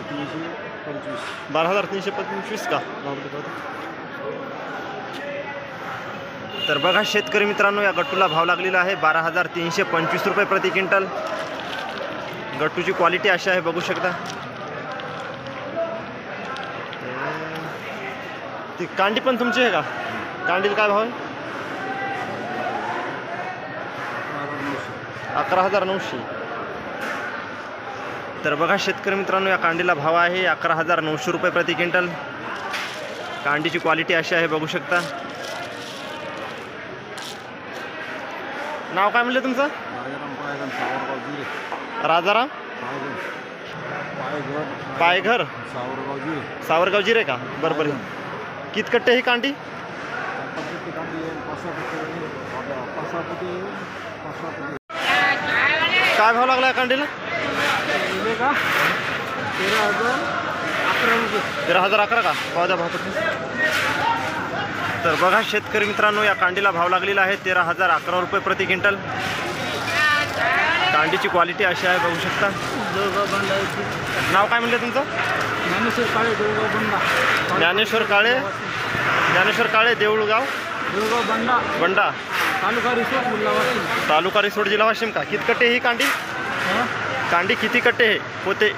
12,325 का? तर बघा शेतकरी मित्रांनो, या गट्टूला भाव लागलेला आहे 12,325 रुपये प्रति क्विंटल। गट्टूची क्वालिटी अशी आहे, बघू शकता। ती कांडी पण तुमची आहे का? कांडीला काय भाव आहे? 11,900। तर बघा शेतकरी मित्रांनो, या कांडीला भाव आहे 11,900 रुपये प्रति क्विंटल। कांडीची क्वालिटी अशी आहे, बघू शकता। नाव काय म्हणले तुमचं? राजाराम पायघर सावरगाव जिरे का? बरोबर। किती कट्टे ही कांडी? काय भाव लागला कांडीला? 13,011 का? पाव द्या भाव। तर बघा शेतकरी मित्रांनो, या कांडीला भाव लागलेला आहे 13,011 रुपये प्रति क्विंटल। कांडीची क्वालिटी अशी आहे, बघू शकता। नाव काय म्हणले तुमचं? ज्ञानेश्वर काळे देऊळगाव बंडा तालुका रिसोड जिल्हा वाशिम का? किती कट्टे ही कांडी? कांडी किती कट्टे हे होते?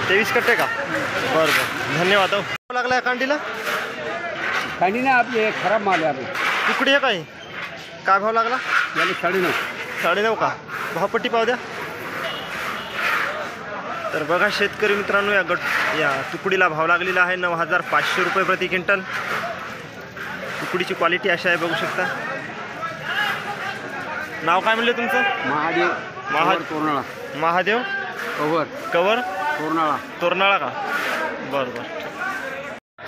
23 कट्टे का? बरं बरं, धन्यवाद। लागला कांडीला? कांडी ना आपली खराब माल आहे। आपली तुकडी आहे काय? काय भाव लागला? 9.5 का? भावपट्टी पाव द्या। तर बघा शेतकरी मित्रांनो, या तुकडीला भाव लागलेला आहे 9,500 रुपये प्रति क्विंटल। तुकडीची क्वालिटी अशी आहे, बघू शकता। नाव काय म्हणले तुमचं? महादेव कवर तोरनाळा का? बरं बरं।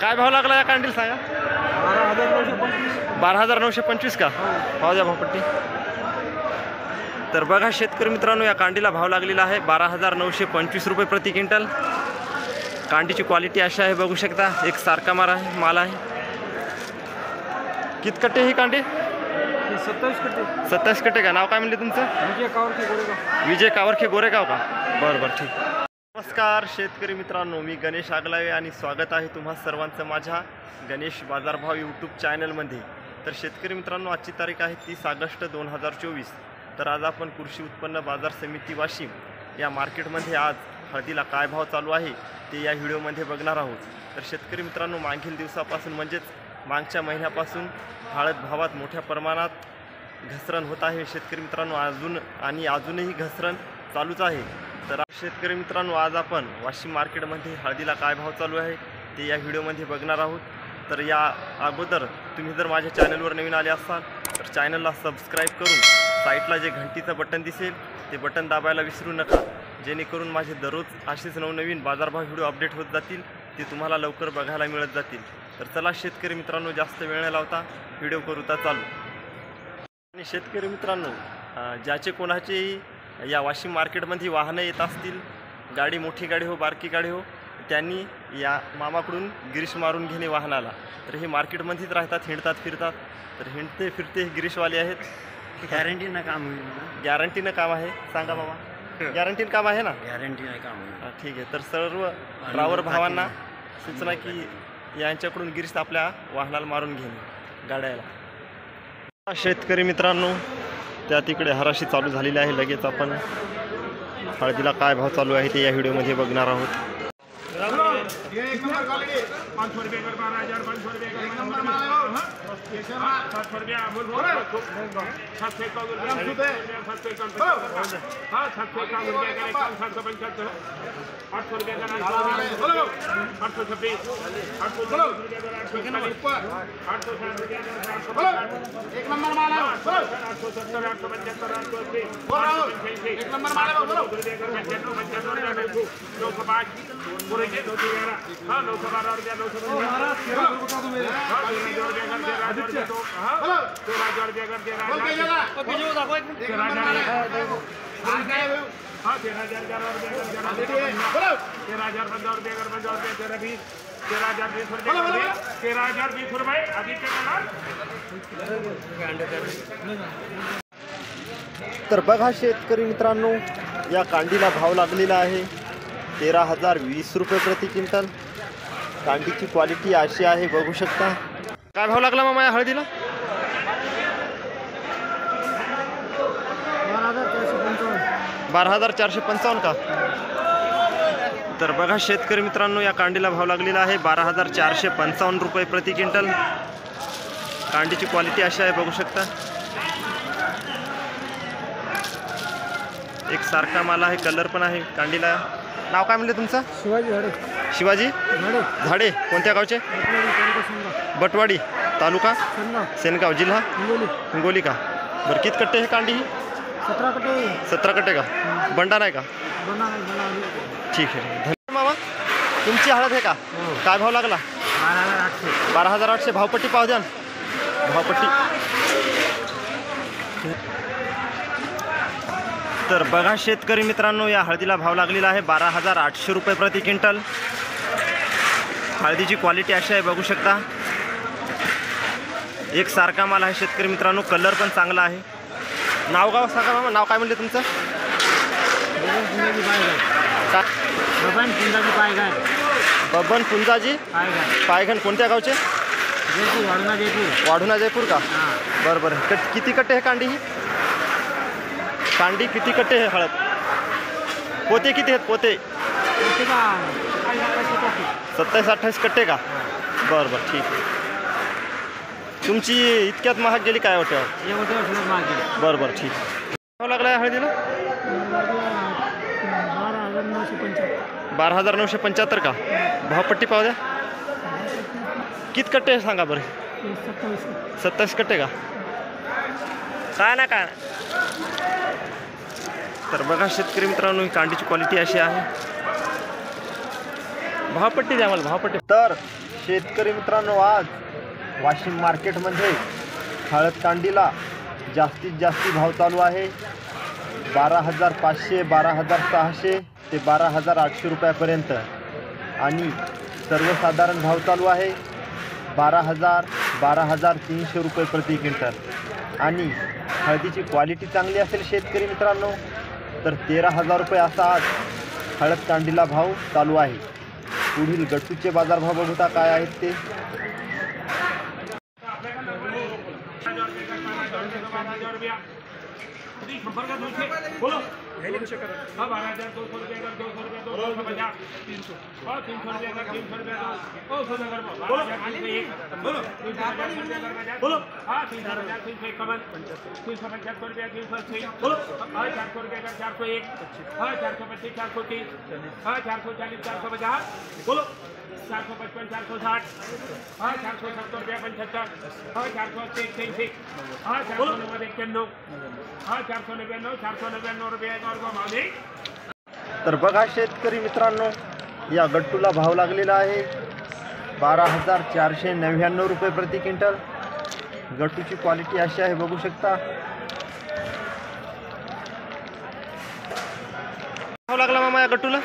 काय भाव लागला या कांडीला सांगा? 12,925 का? पाव द्या भावपट्टी। तर बघा शेतकरी मित्रांनो, या कांडीला भाव लागलेला आहे 12,925 रुपये प्रति क्विंटल। कांडीची क्वालिटी अशी आहे, बघू शकता। एक सारखा माल आहे। किती कट्टे ही कांडी? 27 कट्टे का? नाव काय म्हणले तुमचं? विजय कावरखे गोरेगाव का? बरं बरं, ठीक। नमस्कार शेतकरी मित्रांनो, मी गणेश आगलावे आणि स्वागत आहे तुम्हा सर्वांचं माझ्या गणेश बाजारभाव यूट्यूब चॅनलमध्ये। तर शेतकरी मित्रांनो, आजची तारीख आहे 30 ऑगस्ट 2024। तर आज आपण कृषी उत्पन्न बाजार समिती वाशिम या मार्केटमध्ये आज हळदीला काय भाव चालू आहे ते या व्हिडिओमध्ये बघणार आहोत। तर शेतकरी मित्रांनो, मागील दिवसापासून म्हणजेच मागच्या महिन्यापासून हळद भावात मोठ्या प्रमाणात घसरण होत आहे शेतकरी मित्रांनो। अजूनही घसरण चालूच आहे। तर शेतकरी मित्रांनो, आज आपण वाशिम मार्केटमध्ये हळदीला काय भाव चालू आहे ते या व्हिडिओमध्ये बघणार आहोत। तर या अगोदर तुम्ही जर माझ्या चॅनलवर नवीन आले असाल तर चॅनलला सबस्क्राईब करून साईडला जे घंटीचं बटन दिसेल ते बटन दाबायला विसरू नका, जेणेकरून माझे दररोज असेच नवनवीन बाजारभाव व्हिडिओ अपडेट होत जातील, ते तुम्हाला लवकर बघायला मिळत जातील। तर चला शेतकरी मित्रांनो, जास्त वेळ न लावता व्हिडिओ करूता चालू। आणि शेतकरी मित्रांनो, ज्याचे कोणाचेही या वाशिम मार्केटमध्ये वाहनं येत असतील, गाडी मोठी गाडी हो बारकी गाडी हो, त्यांनी या मामाकडून गिरीश मारून घेणे वाहनाला। तर हे मार्केटमध्येच राहतात, हिंडतात फिरतात। तर हिंडते फिरते गिरीशवाले आहेत। गॅरंटीनं काम होईल। गॅरंटीनं काम आहे? सांगा बाबा, गॅरंटीनं काम आहे ना? गॅरंटीनं काम होईल। ठीक आहे। तर सर्व ड्रायव्हर भावांना सूचना की यांच्याकडून गिरीश आपल्या वाहनाला मारून घेणे गाड्याला। शेतकरी मित्रांनो, त्या तिकडे हराशी चालू झालेली आहे। लगेच आपण हळदीला काय भाव चालू आहे ते या व्हिडिओमध्ये बघणार आहोत। ये एक नंबर क्वालिटी 500 रुपये कर 12,000 500 रुपये कर नंबर माल है 700 रुपया बोल 700 का रुपया 700 का हां 700 का रुपया का 775 800 रुपये का बोलो 826 800 रुपये का 860 रुपये का बोलो एक नंबर माल है बोलो 870 875 880 बोलो एक नंबर माल है बोलो रुपये का 905 211 हाँ 912 रुपया 912 तर बघा शेतकरी मित्रांनो, या कांडीला भाव लागलेला आहे 13,020 रुपये प्रति क्विंटल. कांडीची क्वालिटी अशी आहे, बघू शकता. काय भाव लागला मामा या हळदीला? 12,455 का? तर बघा शेतकरी मित्रांनो, या कांडीला भाव लागलेला आहे 12,455 रुपये प्रति क्विंटल. कांडीची क्वालिटी अशी आहे, बघू शकता. एक सारखा माल आहे, कलर पण आहे कांडीला. नाव काय म्हणले तुमचं? शिवाजी झाडे. शिवाजी झाडे. कोणत्या गावचे? बटवाडी तालुका सेनगाव जिल्हा हिंगोली का? बरं, किती कट्टे हे कांडी? ही 17 कट्टे का? बंडा नाही का? ठीक आहे, धन्यवाद मामा. तुमची हळद आहे का? काय भाव लागला? 12,800. भावपट्टी पाहू द्या ना, भावपट्टी. तर बघा शेतकरी मित्रांनो, या हळदीला भाव लागलेला आहे 12,800 रुपये प्रति क्विंटल. हळदीची क्वालिटी अशी आहे, बघू शकता. एक सारखा माल आहे शेतकरी मित्रांनो, कलर पण चांगला आहे. नाव गाव सांगा मामा, नाव काय म्हणले तुमचं? बबन पुंजाजी पायघन. कोणत्या गावचे? वाढुणा जयपूर का? बरं बरं. किती कट्टे हे कांडी? ही कांडी किती कट्टे हे हळद? पोते किती आहेत? पोते 27-28 कट्टे का? बरं बरं, ठीक आहे. तुमची इतक्यात महाग गेली काय वाटतं? बरं बरं, ठीक आहे. भाव लागला आहे हळदीला? 12,975 का? भावपट्टी पाहू द्या. किती कट्टे आहे सांगा बरं? 27 कट्टे का? काय ना काय. तर बघा शेतकरी मित्रांनो, ही कांडीची क्वालिटी अशी आहे. भावपट्टी द्या मला, भावपट्टी. तर शेतकरी मित्रांनो, आज वाशिम मार्केटमध्ये हळद कांडीला जास्तीत जास्त भाव चालू आहे. 12,500, 12,600 ते 12,800 रुपयापर्यंत. आणि सर्वसाधारण भाव चालू आहे 12,000, 12,300 रुपये प्रति क्विंटल. आणि हळदीची क्वालिटी चांगली असेल शेतकरी मित्रांनो, तर 13,000 रुपये असा आज हळद कांडीला भाव चालू आहे. पुढील गट्टूचे बाजारभाव बघूता काय आहेत ते. बोलो 12,200 रुपये का 200 रुपये 250 300 और 300 रुपये का 300 रुपये बोलो 300 बोलो हाँ 350 351 375 रुपये 380 बोलो हाँ 400 रुपये का 401 हाँ 425 430 हाँ 440 450 बोलो 455 460 हाँ 470 रुपये 75 हाँ 480 180 हाँ 490 91 हाँ 499 499 रुपये और भाव दे. तर बघा शेतकरी मित्रांनो, या गट्टूला भाव लागलेला आहे 12,499 रुपये प्रति क्विंटल. गट्टूची क्वालिटी अशी आहे, बघू शकता. भाव लागला मामा या गट्टूला?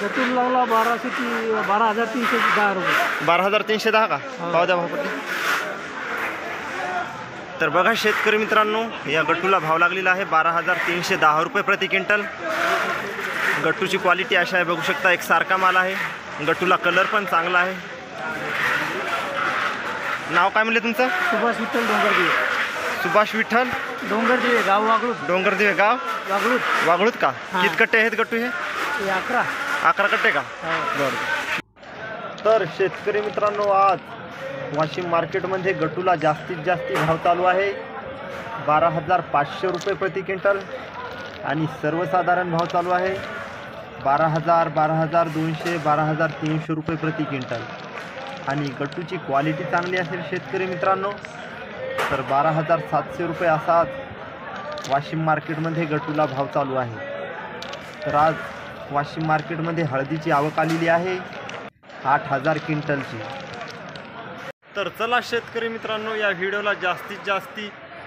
गट्टूला लागला 12,310 रुपये. 12,310 का? पाव द्या भावपट्टी. तर बघा शेतकरी मित्रांनो, या गट्टूला भाव लागलेला आहे 12,310 रुपये प्रति क्विंटल. गट्टूची क्वालिटी अशी आहे, बघू शकता. एक सारखा माल आहे. गट्टूला कलर पण चांगला आहे. नाव काय म्हणले तुमचं? सुभाष विठ्ठल डोंगरदिवे. सुभाष विठ्ठल डोंगरदिवे, गाव वागळूत. डोंगरदिवे गाव वागळूत का? किती कट्टे आहेत गट्टू हे? 11 कट्टे का? बरं. तर शेतकरी मित्रांनो, आज वाशिम मार्केटमध्ये गट्टूला जास्तीत जास्त भाव चालू आहे 12,500 रुपये प्रति क्विंटल. आणि सर्वसाधारण भाव चालू आहे 12,000, 12,200, 12,300 रुपये प्रति क्विंटल. आणि गट्टूची क्वालिटी चांगली असेल शेतकरी मित्रांनो, तर 12,700 रुपये असा आज वाशिम मार्केटमध्ये गट्टूला भाव चालू आहे. तर आज वाशिम मार्केटमध्ये हळदीची आवक आलेली आहे 8,000 क्विंटलची. तर चला शेतकरी मित्रांनो, या व्हिडिओला जास्तीत जास्त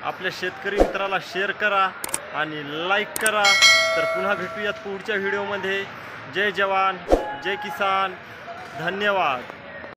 आपल्या शेतकरी मित्राला शेअर करा आणि लाईक करा. तर पुन्हा भेटूयात पुढच्या व्हिडिओमध्ये. जय जवान जय किसान. धन्यवाद.